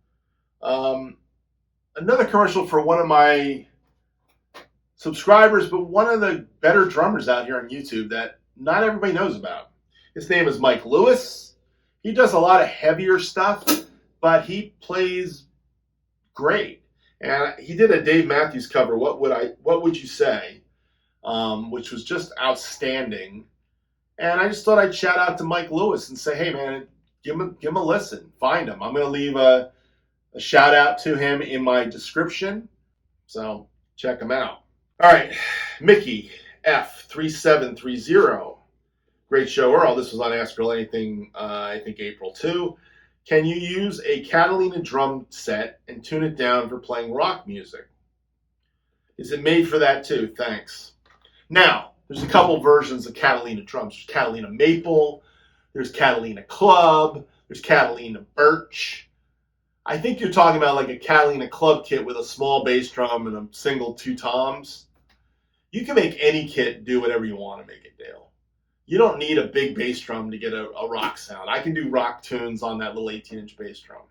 Another commercial for one of my subscribers, but one of the better drummers out here on YouTube that not everybody knows about. His name is Mike Lewis. He does a lot of heavier stuff, but he plays great. And he did a Dave Matthews cover, What Would You Say? Which was just outstanding. And I just thought I'd shout out to Mike Lewis and say, hey man, give him a listen. Find him. I'm going to leave a shout out to him in my description. So check him out. All right, Mickey F3730. Great show, Earl. This was on Ask Earl Anything, I think April 2. Can you use a Catalina drum set and tune it down for playing rock music? Is it made for that too? Thanks. Now, there's a couple versions of Catalina drums. There's Catalina Maple, there's Catalina Club, there's Catalina Birch. I think you're talking about like a Catalina Club kit with a small bass drum and a single 2 toms. You can make any kit do whatever you want to make it do. You don't need a big bass drum to get a rock sound. I can do rock tunes on that little 18-inch bass drum.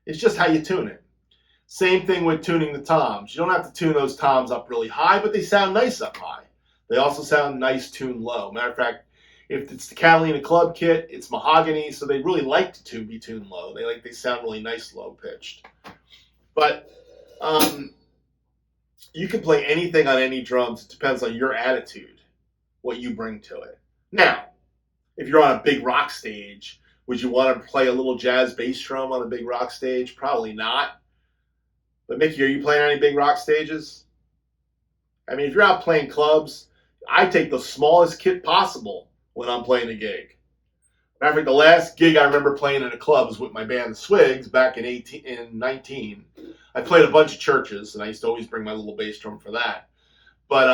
It's just how you tune it. Same thing with tuning the toms. You don't have to tune those toms up really high, but they sound nice up high. They also sound nice tuned low. Matter of fact, if it's the Catalina Club kit, it's mahogany, so they really like to be tuned low. They sound really nice low pitched. But you can play anything on any drums. It depends on your attitude, what you bring to it. Now, if you're on a big rock stage, would you want to play a little jazz bass drum on a big rock stage? Probably not. But Mickey, are you playing on any big rock stages? I mean, if you're out playing clubs, I take the smallest kit possible when I'm playing a gig. Matter of fact, the last gig I remember playing in a club was with my band, the Swigs, back in 19. I played a bunch of churches, and I used to always bring my little bass drum for that. But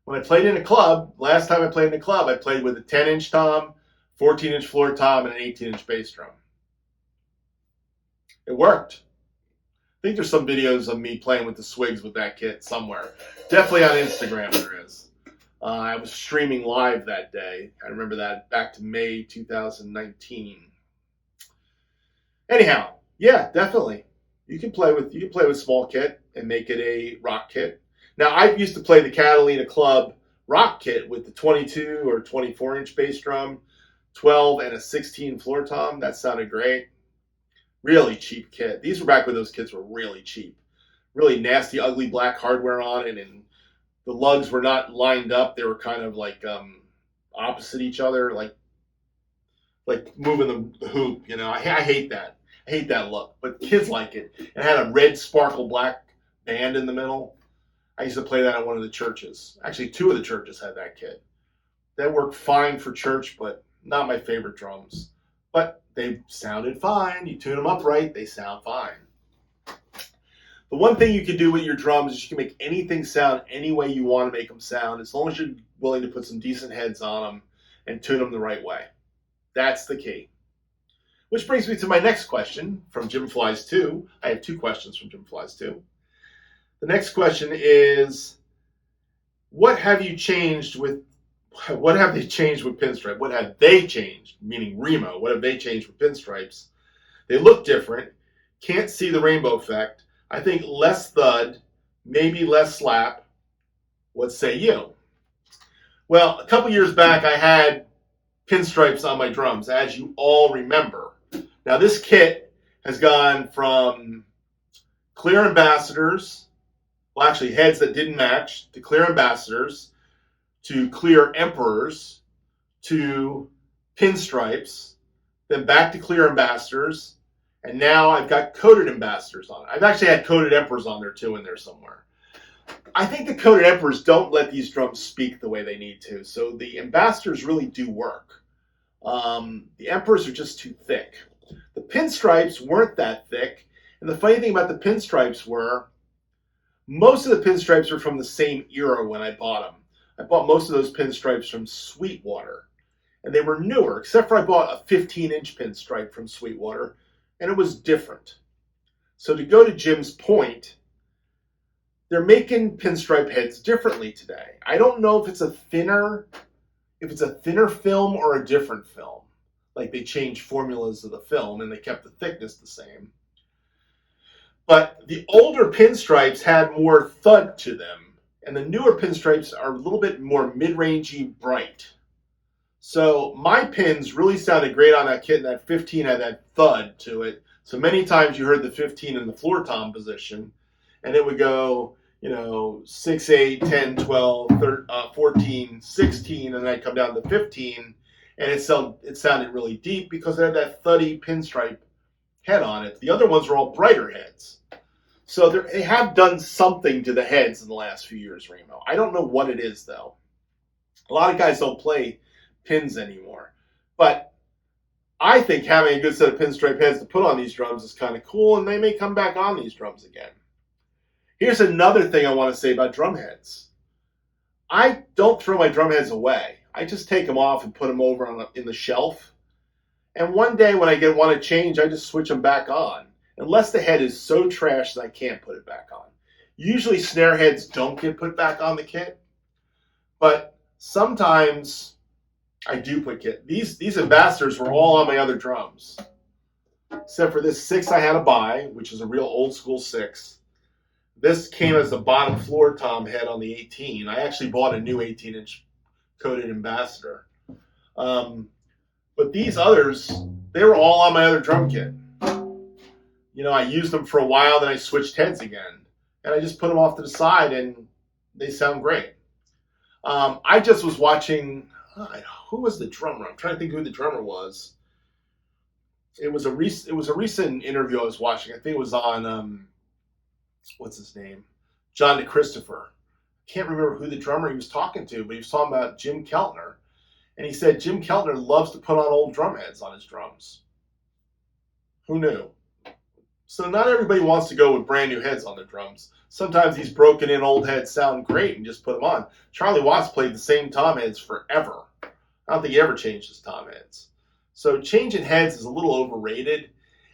When I played in a club, last time I played in a club, I played with a 10-inch tom, 14-inch floor tom, and an 18-inch bass drum. It worked. I think there's some videos of me playing with the Swigs with that kit somewhere. Definitely on Instagram there is. I was streaming live that day. I remember that back to May 2019. Anyhow, yeah, definitely. You can play with small kit and make it a rock kit. Now, I used to play the Catalina Club rock kit with the 22 or 24-inch bass drum, 12 and a 16 floor tom. That sounded great. Really cheap kit. These were back when those kits were really cheap. Really nasty, ugly black hardware on it, and the lugs were not lined up. They were kind of like opposite each other, like moving the hoop. You know, I hate that. I hate that look. But kids like it. It had a red sparkle black band in the middle. I used to play that at one of the churches. Actually, two of the churches had that kit. That worked fine for church, but not my favorite drums. But they sounded fine. You tune them up right, they sound fine. The one thing you can do with your drums is you can make anything sound any way you want to make them sound, as long as you're willing to put some decent heads on them and tune them the right way. That's the key. Which brings me to my next question from Jim Flies 2. I have two questions from Jim Flies 2. The next question is, what have they changed with Pinstripe? What have they changed, meaning Remo? What have they changed with Pinstripes? They look different. Can't see the rainbow effect. I think less thud, maybe less slap. What say you? Well, a couple years back, I had Pinstripes on my drums, as you all remember. Now, this kit has gone from clear ambassadors, well, actually heads that didn't match, to clear ambassadors, to clear emperors, to Pinstripes, then back to clear ambassadors, and now I've got coated ambassadors on it. I've actually had coated emperors on there too in there somewhere. I think the coated emperors don't let these drums speak the way they need to, so the ambassadors really do work. The emperors are just too thick. The Pinstripes weren't that thick, and the funny thing about the Pinstripes were, most of the Pinstripes were from the same era when I bought them. I bought most of those Pinstripes from Sweetwater, and they were newer, except for I bought a 15-inch Pinstripe from Sweetwater, and it was different. So to go to Jim's point, they're making Pinstripe heads differently today. I don't know if it's a thinner film or a different film. Like they changed formulas of the film and they kept the thickness the same. But the older Pinstripes had more thud to them, and the newer Pinstripes are a little bit more mid-rangey, bright. So my pins really sounded great on that kit, and that 15 had that thud to it. So many times you heard the 15 in the floor tom position, and it would go, 6, 8, 10, 12, 13, 14, 16, and then I'd come down to 15, and it sounded really deep because it had that thuddy Pinstripe head on it. The other ones were all brighter heads. So they have done something to the heads in the last few years, Remo. I don't know what it is, though. A lot of guys don't play pins anymore. But I think having a good set of Pinstripe heads to put on these drums is kind of cool, and they may come back on these drums again. Here's another thing I want to say about drum heads. I don't throw my drum heads away. I just take them off and put them over in the shelf. And one day when I want to change, I just switch them back on. Unless the head is so trash that I can't put it back on. Usually snare heads don't get put back on the kit. But sometimes I do put kit. These ambassadors were all on my other drums. Except for this 6 I had to buy, which is a real old school 6. This came as the bottom floor tom head on the 18. I actually bought a new 18-inch coated ambassador. But these others, they were all on my other drum kit. I used them for a while, then I switched heads again. And I just put them off to the side, and they sound great. I just was watching, who was the drummer? I'm trying to think who the drummer was. It was a recent interview I was watching. I think it was on, what's his name? John DeChristopher. Can't remember who the drummer he was talking to, but he was talking about Jim Keltner. And he said Jim Keltner loves to put on old drum heads on his drums. Who knew? So not everybody wants to go with brand new heads on their drums. Sometimes these broken in old heads sound great and just put them on. Charlie Watts played the same tom heads forever. I don't think he ever changed his tom heads. So changing heads is a little overrated.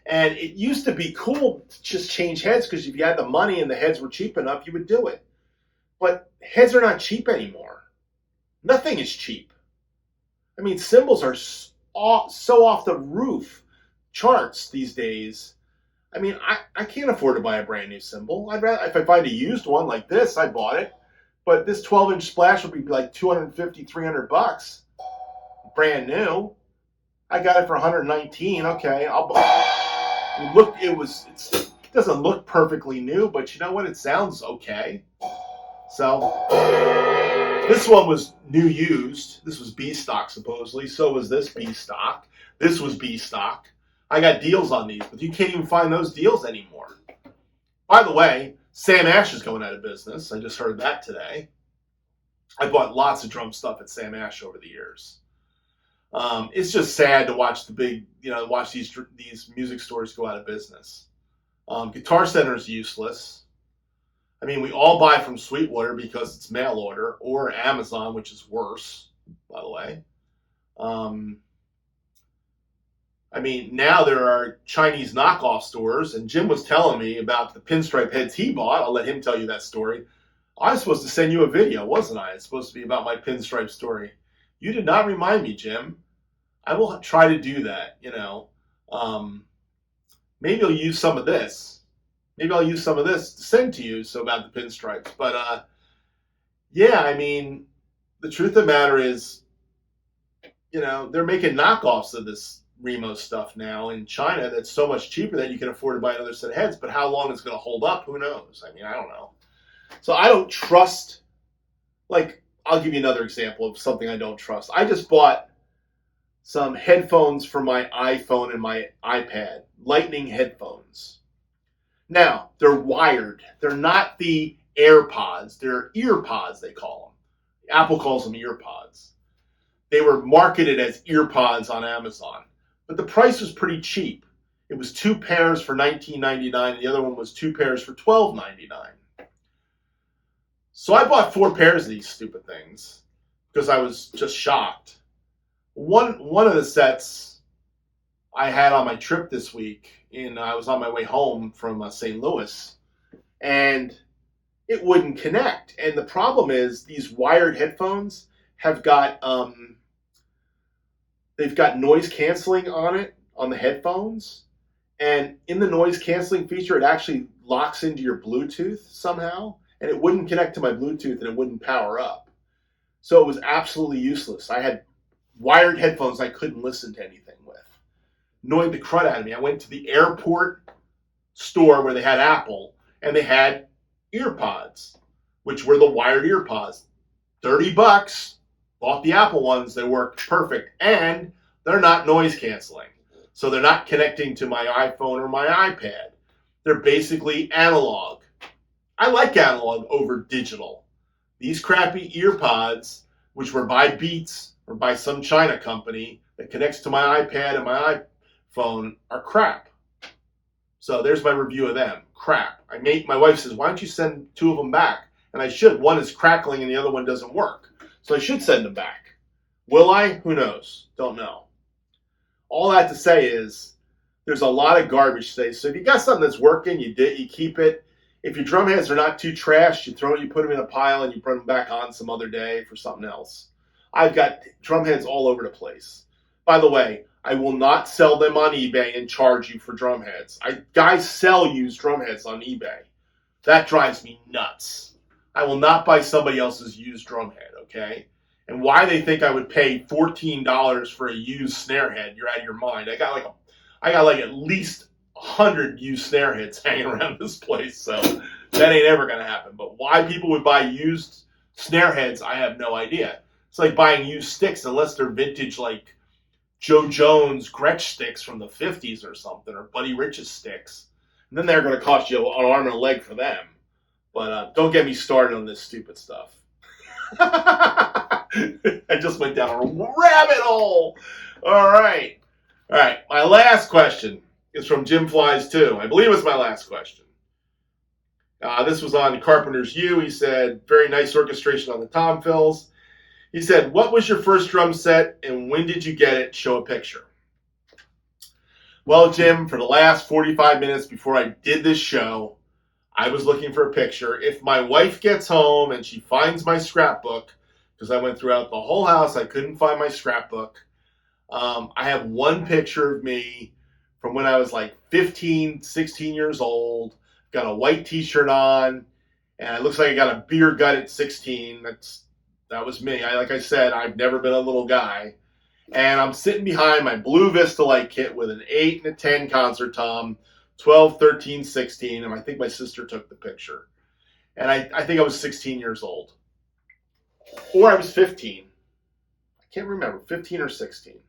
And it used to be cool to just change heads because if you had the money and the heads were cheap enough, you would do it. But heads are not cheap anymore. Nothing is cheap. I mean, cymbals are so off the roof charts these days. I mean, I can't afford to buy a brand new cymbal. I'd rather, if I find a used one like this, I bought it. But this 12-inch splash would be like $250, $300, brand new. I got it for $119. Okay, I'll buy. It doesn't look perfectly new, but you know what? It sounds okay. So this one was new used. This was B stock supposedly. So was this B stock. This was B stock. I got deals on these, but you can't even find those deals anymore. By the way, Sam Ash is going out of business. I just heard that today. I bought lots of drum stuff at Sam Ash over the years. It's just sad to watch watch these music stores go out of business. Guitar Center is useless. I mean, we all buy from Sweetwater because it's mail order, or Amazon, which is worse, by the way. I mean, now there are Chinese knockoff stores, and Jim was telling me about the Pinstripe heads he bought. I'll let him tell you that story. I was supposed to send you a video, wasn't I? It's supposed to be about my Pinstripe story. You did not remind me, Jim. I will try to do that, Maybe I'll use some of this. Maybe I'll use some of this to send to you about the Pinstripes. But, yeah, I mean, the truth of the matter is, they're making knockoffs of this Remo stuff now in China that's so much cheaper that you can afford to buy another set of heads. But how long it's going to hold up, who knows? I mean, I don't know. So I don't trust, I'll give you another example of something I don't trust. I just bought some headphones for my iPhone and my iPad, Lightning headphones. Now, they're wired. They're not the AirPods. They're EarPods, they call them. Apple calls them EarPods. They were marketed as EarPods on Amazon. But the price was pretty cheap. It was 2 pairs for $19.99, and the other one was 2 pairs for $12.99. So I bought 4 pairs of these stupid things because I was just shocked. One of the sets I had on my trip this week, I was on my way home from St. Louis, and it wouldn't connect. And the problem is these wired headphones have got they've got noise canceling on it, on the headphones. And in the noise canceling feature, it actually locks into your Bluetooth somehow. And it wouldn't connect to my Bluetooth and it wouldn't power up. So it was absolutely useless. I had wired headphones I couldn't listen to anything with. Annoyed the crud out of me. I went to the airport store where they had Apple and they had EarPods, which were the wired EarPods. $30. Bought the Apple ones. They work perfect. And they're not noise canceling. So they're not connecting to my iPhone or my iPad. They're basically analog. I like analog over digital. These crappy EarPods, which were by Beats or by some China company that connects to my iPad and my iPhone, are crap. So there's my review of them. Crap. My wife says, why don't you send 2 of them back? And I should. One is crackling and the other one doesn't work. So I should send them back. Will I? Who knows? Don't know. All that to say is there's a lot of garbage today. So if you got something that's working, you keep it. If your drum heads are not too trashed, you put them in a pile and you put them back on some other day for something else. I've got drum heads all over the place. By the way, I will not sell them on eBay and charge you for drum heads. Guys sell used drum heads on eBay. That drives me nuts. I will not buy somebody else's used drum head, okay? And why they think I would pay $14 for a used snare head, you're out of your mind. I got like at least 100 used snare heads hanging around this place, so that ain't ever going to happen. But why people would buy used snare heads, I have no idea. It's like buying used sticks unless they're vintage, like Joe Jones Gretsch sticks from the 50s or something, or Buddy Rich's sticks. And then they're going to cost you an arm and a leg for them. But don't get me started on this stupid stuff. I just went down a rabbit hole. All right. My last question. is from Jim Flies 2. I believe it's my last question. This was on Carpenter's U. He said, very nice orchestration on the tom fills. He said, what was your first drum set and when did you get it? Show a picture. Well, Jim, for the last 45 minutes before I did this show, I was looking for a picture. If my wife gets home and she finds my scrapbook, because I went throughout the whole house, I couldn't find my scrapbook. I have one picture of me from when I was like 15, 16 years old. Got a white t-shirt on, and it looks like I got a beer gut at 16. That was me. Like I said, I've never been a little guy. And I'm sitting behind my blue Vista Light kit with an 8 and a 10 concert tom, 12, 13, 16, and I think my sister took the picture. And I think I was 16 years old. Or I was 15. I can't remember, 15 or 16.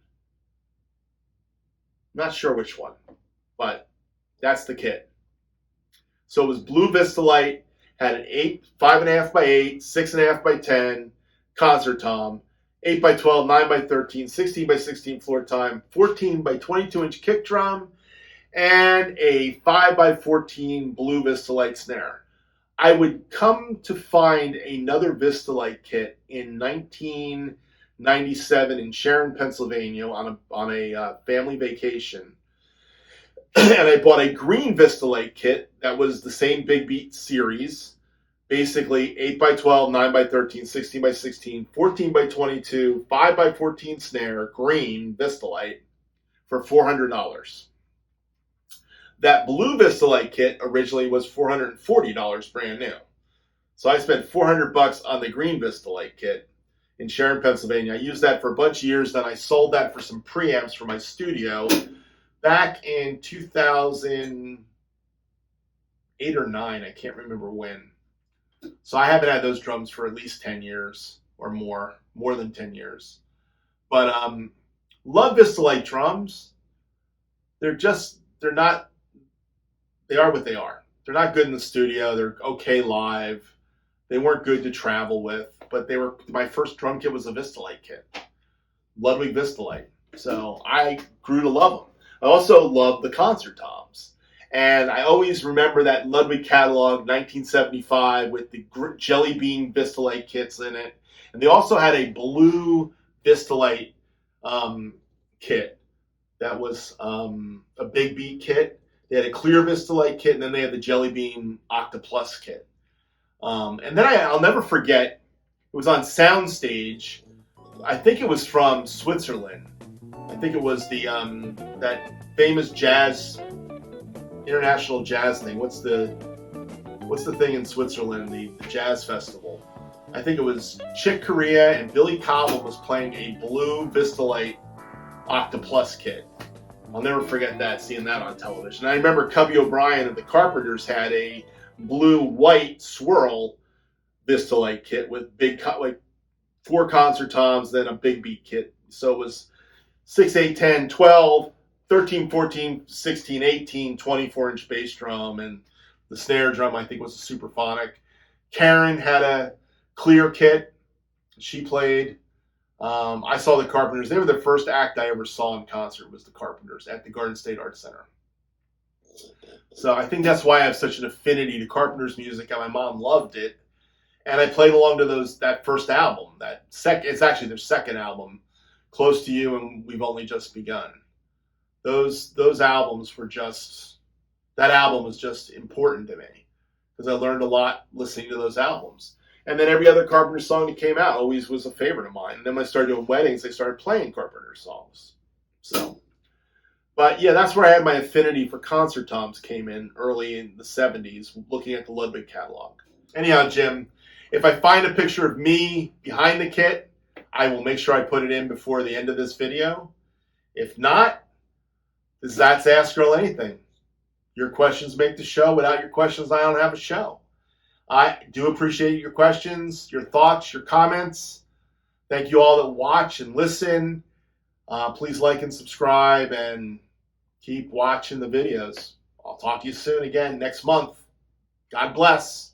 Not sure which one, but that's the kit. So it was blue Vista Light, had an 5.5 by 8, 6.5 by 10 concert tom, 8 by 12, 9 by 13, 16 by 16 floor tom, 14 by 22-inch kick drum, and a 5 by 14 blue Vista Light snare. I would come to find another Vista Light kit in 1997 in Sharon, Pennsylvania on a family vacation. And I bought a green Vista Light kit that was the same Big Beat series. Basically 8 by 12, 9 by 13, 16 by 16, 14 by 22, 5 by 14 snare, green Vista Light for $400. That blue Vista Light kit originally was $440 brand new. So I spent $400 on the green Vista Light kit in Sharon, Pennsylvania. I used that for a bunch of years. Then I sold that for some preamps for my studio back in 2008 or 9. I can't remember when. So I haven't had those drums for at least 10 years or more than 10 years. But love Vista Light drums. They are what they are. They're not good in the studio. They're okay live. They weren't good to travel with, but my first drum kit was a Vista Light kit. Ludwig Vista Light. So I grew to love them. I also love the concert toms. And I always remember that Ludwig catalog, 1975, with the Jelly Bean Vista Light kits in it. And they also had a blue Vista Light kit that was a Big Beat kit. They had a clear Vista Light kit, and then they had the Jelly Bean Octa Plus kit. And then I'll never forget, it was on Soundstage. I think it was from Switzerland. I think it was the that famous international jazz thing. What's the thing in Switzerland? The jazz festival. I think it was Chick Corea and Billy Cobham was playing a blue Vista Light Octa Plus kit. I'll never forget that, seeing that on television. I remember Cubby O'Brien of the Carpenters had a blue-white swirl Vista Light kit with big, like 4 concert toms, then a Big Beat kit. So it was 6, 8, 10, 12, 13, 14, 16, 18, 24-inch bass drum, and the snare drum, I think, was a Superphonic. Karen had a clear kit. She played. I saw the Carpenters. They were the first act I ever saw in concert, was the Carpenters at the Garden State Arts Center. So I think that's why I have such an affinity to Carpenters music, and my mom loved it. And I played along to that first album. It's actually their second album, Close to You and We've Only Just Begun. Those albums were that album was just important to me because I learned a lot listening to those albums. And then every other Carpenter song that came out always was a favorite of mine. And then when I started doing weddings, I started playing Carpenter songs. But yeah, that's where I had my affinity for concert toms came in early in the 70s, looking at the Ludwig catalog. Anyhow, Jim, if I find a picture of me behind the kit, I will make sure I put it in before the end of this video. If not, that's Ask Earl Anything. Your questions make the show. Without your questions, I don't have a show. I do appreciate your questions, your thoughts, your comments. Thank you all that watch and listen. Please like and subscribe and keep watching the videos. I'll talk to you soon again next month. God bless.